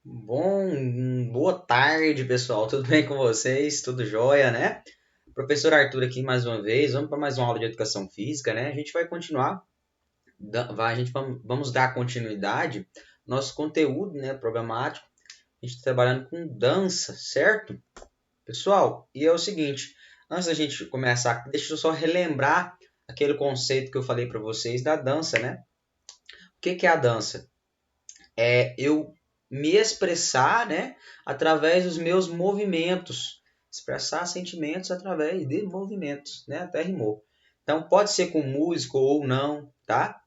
Boa tarde, pessoal. Tudo bem com vocês? Tudo jóia, né? Professor Arthur aqui mais uma vez. Vamos para mais uma aula de educação física, né? A gente vai continuar, vamos dar continuidade ao nosso conteúdo, né, programático. A gente está trabalhando com dança, certo? Pessoal, e é o seguinte, antes da gente começar, deixa eu só relembrar aquele conceito que eu falei para vocês da dança, né? O que que é a dança? É eu me expressar, né, através dos meus movimentos, expressar sentimentos através de movimentos, né, até rimou. Então pode ser com música ou não, tá?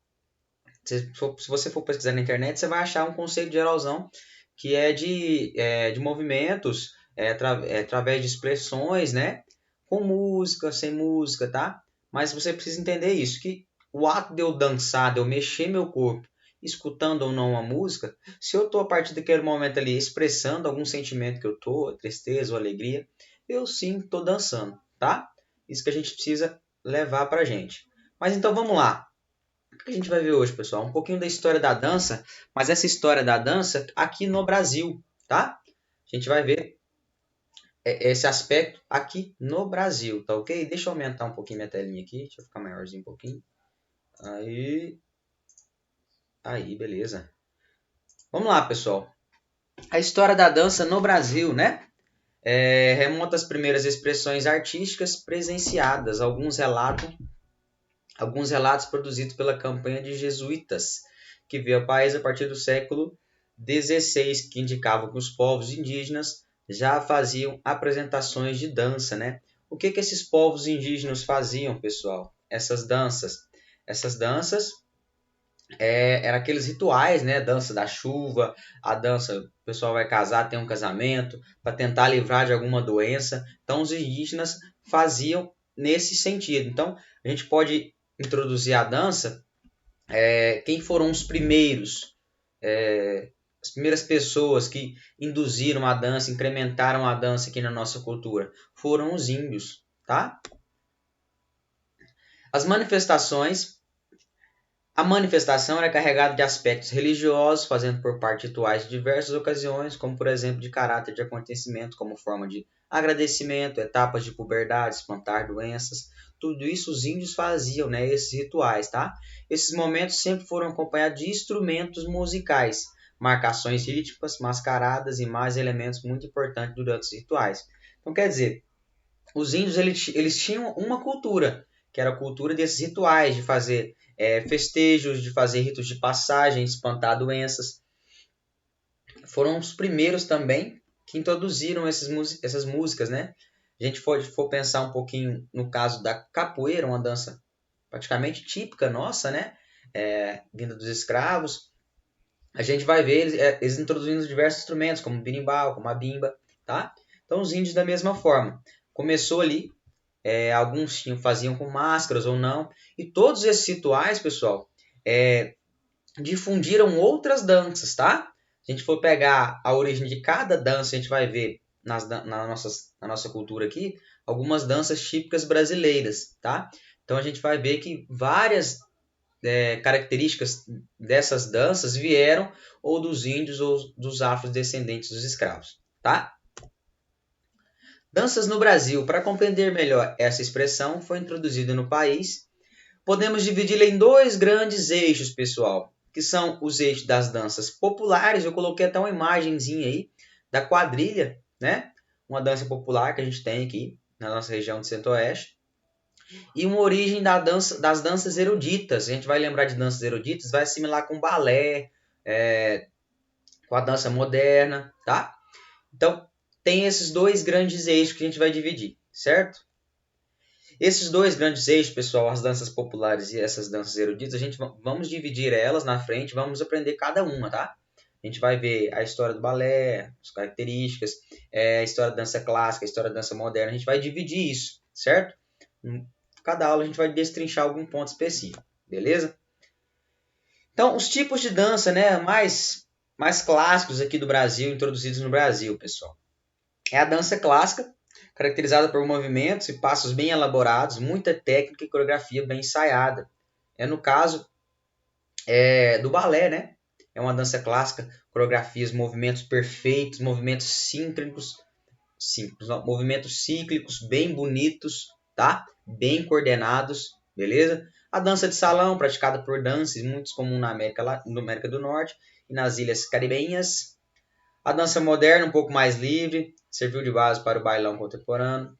Se você for pesquisar na internet, você vai achar um conceito geralzão que é de movimentos, através de expressões, né? Com música, sem música, tá? Mas você precisa entender isso, que o ato de eu dançar, de eu mexer meu corpo, escutando ou não a música, se eu tô a partir daquele momento ali expressando algum sentimento que eu tô, tristeza ou alegria, eu sim tô dançando, tá? Isso que a gente precisa levar pra gente. Mas então vamos lá. O que a gente vai ver hoje, pessoal? Um pouquinho da história da dança, mas essa história da dança aqui no Brasil, tá? A gente vai ver esse aspecto aqui no Brasil, tá ok? Deixa eu aumentar um pouquinho minha telinha aqui, deixa eu ficar maiorzinho um pouquinho. Aí, aí, beleza. Vamos lá, pessoal. A história da dança no Brasil, né? Remonta às primeiras expressões artísticas presenciadas. Alguns relatos produzidos pela campanha de jesuítas, que veio ao país a partir do século XVI, que indicavam que os povos indígenas já faziam apresentações de dança, né? O que esses povos indígenas faziam, pessoal? Essas danças eram aqueles rituais, né? Dança da chuva, a dança, o pessoal vai casar, tem um casamento, para tentar livrar de alguma doença. Então, os indígenas faziam nesse sentido. Então, a gente pode introduzir a dança, quem foram os primeiros, as primeiras pessoas que induziram a dança, incrementaram a dança aqui na nossa cultura? Foram os índios, tá? As manifestações A manifestação era carregada de aspectos religiosos, fazendo por parte rituais de diversas ocasiões, como por exemplo de caráter de acontecimento, como forma de agradecimento, etapas de puberdade, espantar doenças. Tudo isso os índios faziam, né, esses rituais, tá? Esses momentos sempre foram acompanhados de instrumentos musicais, marcações rítmicas, mascaradas e mais elementos muito importantes durante os rituais. Então, quer dizer, os índios eles tinham uma cultura, que era a cultura desses rituais, de fazer festejos, de fazer ritos de passagem, espantar doenças. Foram os primeiros também que introduziram essas músicas, né? A gente for pensar um pouquinho no caso da capoeira, uma dança praticamente típica nossa, né? Vinda dos escravos. A gente vai ver eles introduzindo diversos instrumentos, como o berimbau, como a bimba, tá? Então, os índios da mesma forma. Começou ali, alguns faziam com máscaras ou não. E todos esses rituais, pessoal, difundiram outras danças, tá? Se a gente for pegar a origem de cada dança, a gente vai ver na nossa cultura aqui algumas danças típicas brasileiras, tá? Então a gente vai ver que várias características dessas danças vieram ou dos índios ou dos afrodescendentes dos escravos, tá? Danças no Brasil. Para compreender melhor essa expressão, foi introduzida no país. Podemos dividi-la em dois grandes eixos, pessoal, que são os eixos das danças populares. Eu coloquei até uma imagenzinha aí da quadrilha, né? Uma dança popular que a gente tem aqui na nossa região do Centro-Oeste. E uma origem das danças eruditas. A gente vai lembrar de danças eruditas, vai assimilar com balé, com a dança moderna, tá? Então, tem esses dois grandes eixos que a gente vai dividir, certo? Esses dois grandes eixos, pessoal, as danças populares e essas danças eruditas, a gente vamos dividir elas na frente, vamos aprender cada uma, tá? A gente vai ver a história do balé, as características, a história da dança clássica, a história da dança moderna, a gente vai dividir isso, certo? Cada aula a gente vai destrinchar algum ponto específico, beleza? Então, os tipos de dança, né, mais clássicos aqui do Brasil, introduzidos no Brasil, pessoal. É a dança clássica, caracterizada por movimentos e passos bem elaborados, muita técnica e coreografia bem ensaiada. No caso do balé, né? É uma dança clássica, coreografias, movimentos perfeitos, movimentos síncronicos, movimentos cíclicos bem bonitos, tá? Bem coordenados, beleza? A dança de salão, praticada por danças, muito comum na América do Norte e nas ilhas caribenhas. A dança moderna, um pouco mais livre, serviu de base para o bailão contemporâneo,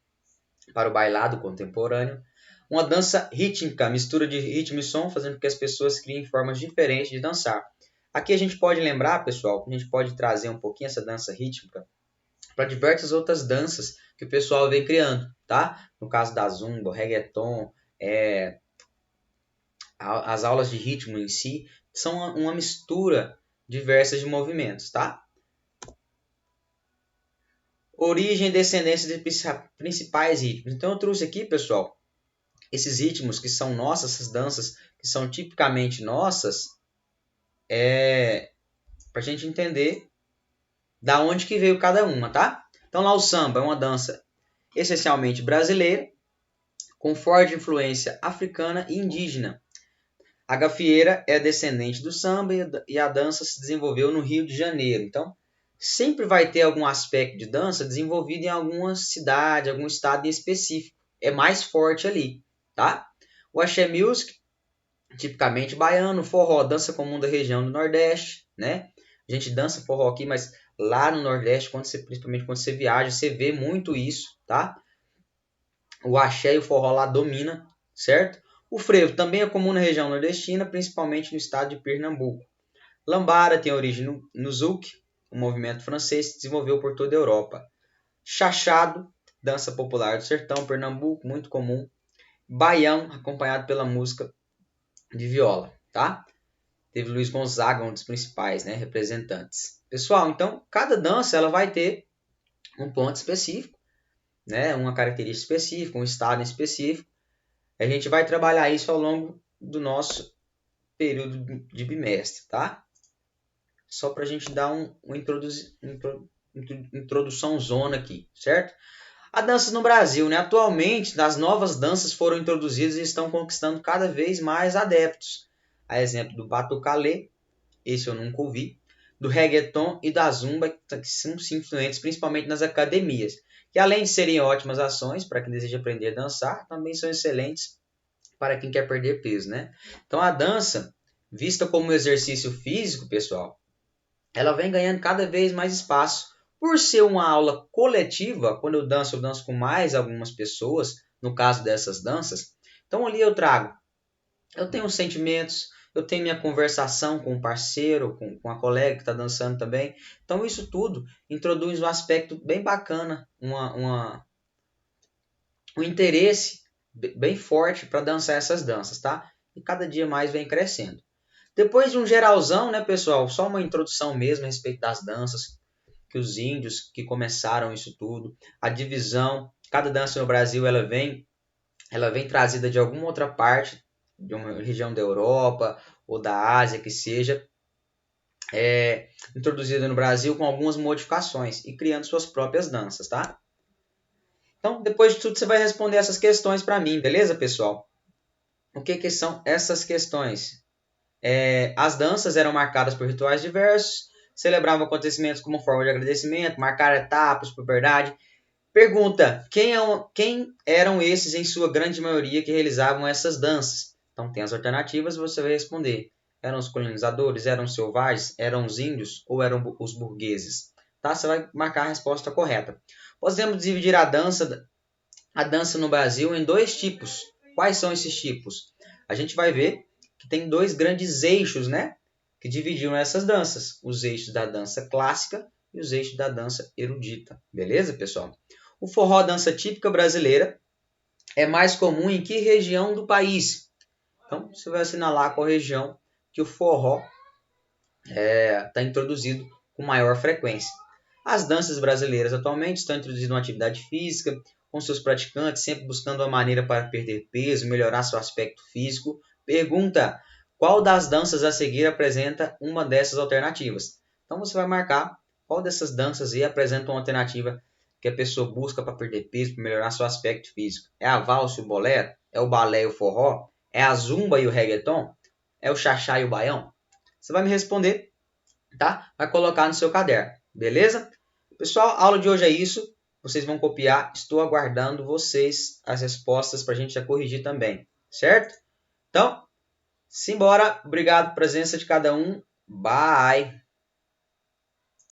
para o bailado contemporâneo. Uma dança rítmica, mistura de ritmo e som, fazendo com que as pessoas criem formas diferentes de dançar. Aqui a gente pode lembrar, pessoal, que a gente pode trazer um pouquinho essa dança rítmica para diversas outras danças que o pessoal vem criando, tá? No caso da zumba, reggaeton, as aulas de ritmo em si são uma mistura diversa de movimentos, tá? Origem e descendência de principais ritmos. Então eu trouxe aqui, pessoal, esses ritmos que são nossas, essas danças que são tipicamente nossas, para a gente entender da onde que veio cada uma, tá? Então lá o samba é uma dança essencialmente brasileira, com forte influência africana e indígena. A gafieira é descendente do samba e a dança se desenvolveu no Rio de Janeiro. Então, sempre vai ter algum aspecto de dança desenvolvido em alguma cidade, algum estado em específico. É mais forte ali, tá? O axé music, tipicamente baiano, forró, dança comum da região do Nordeste, né? A gente dança forró aqui, mas lá no Nordeste, principalmente quando você viaja, você vê muito isso, tá? O axé e o forró lá domina, certo? O frevo também é comum na região nordestina, principalmente no estado de Pernambuco. Lambada tem origem no zouk, um movimento francês que se desenvolveu por toda a Europa. Chachado, dança popular do sertão, Pernambuco, muito comum. Baião, acompanhado pela música de viola, tá? Teve Luiz Gonzaga, um dos principais, né, representantes. Pessoal, então, cada dança ela vai ter um ponto específico, né, uma característica específica, um estado específico. A gente vai trabalhar isso ao longo do nosso período de bimestre, tá? Só para a gente dar uma introdução zona aqui, certo? A dança no Brasil, né? Atualmente, as novas danças foram introduzidas e estão conquistando cada vez mais adeptos. A exemplo do batucalê, esse eu nunca ouvi, do reggaeton e da zumba, que são influentes principalmente nas academias, que além de serem ótimas ações para quem deseja aprender a dançar, também são excelentes para quem quer perder peso, né? Então a dança, vista como um exercício físico, pessoal, ela vem ganhando cada vez mais espaço. Por ser uma aula coletiva, quando eu danço com mais algumas pessoas, no caso dessas danças, então ali eu tenho sentimentos, eu tenho minha conversação com um parceiro, com a colega que está dançando também. Então isso tudo introduz um aspecto bem bacana, um interesse bem forte para dançar essas danças, tá? E cada dia mais vem crescendo. Depois de um geralzão, né, pessoal? Só uma introdução mesmo a respeito das danças, que os índios que começaram isso tudo, a divisão, cada dança no Brasil ela vem trazida de alguma outra parte, de uma região da Europa ou da Ásia que seja, introduzida no Brasil com algumas modificações e criando suas próprias danças, tá? Então, depois de tudo, você vai responder essas questões para mim, beleza, pessoal? O que são essas questões? As danças eram marcadas por rituais diversos, celebravam acontecimentos como forma de agradecimento, marcar etapas, puberdade. Pergunta: quem eram esses, em sua grande maioria, que realizavam essas danças? Então, tem as alternativas, você vai responder. Eram os colonizadores, eram os selvagens, eram os índios ou eram os burgueses? Tá? Você vai marcar a resposta correta. Podemos dividir a dança no Brasil em dois tipos. Quais são esses tipos? A gente vai ver que tem dois grandes eixos, né, que dividiam essas danças. Os eixos da dança clássica e os eixos da dança erudita. Beleza, pessoal? O forró, dança típica brasileira, é mais comum em que região do país? Então, você vai assinalar qual região que o forró está introduzido com maior frequência. As danças brasileiras atualmente estão introduzindo uma atividade física, com seus praticantes sempre buscando uma maneira para perder peso, melhorar seu aspecto físico. Pergunta: qual das danças a seguir apresenta uma dessas alternativas? Então você vai marcar qual dessas danças aí apresenta uma alternativa que a pessoa busca para perder peso, para melhorar seu aspecto físico. É a valsa e o bolero? É o balé e o forró? É a zumba e o reggaeton? É o xaxá e o baião? Você vai me responder tá? Vai colocar no seu caderno, beleza? Pessoal, a aula de hoje é isso. Vocês vão copiar. Estou aguardando vocês as respostas para a gente já corrigir também, certo? Então, simbora. Obrigado pela presença de cada um. Bye!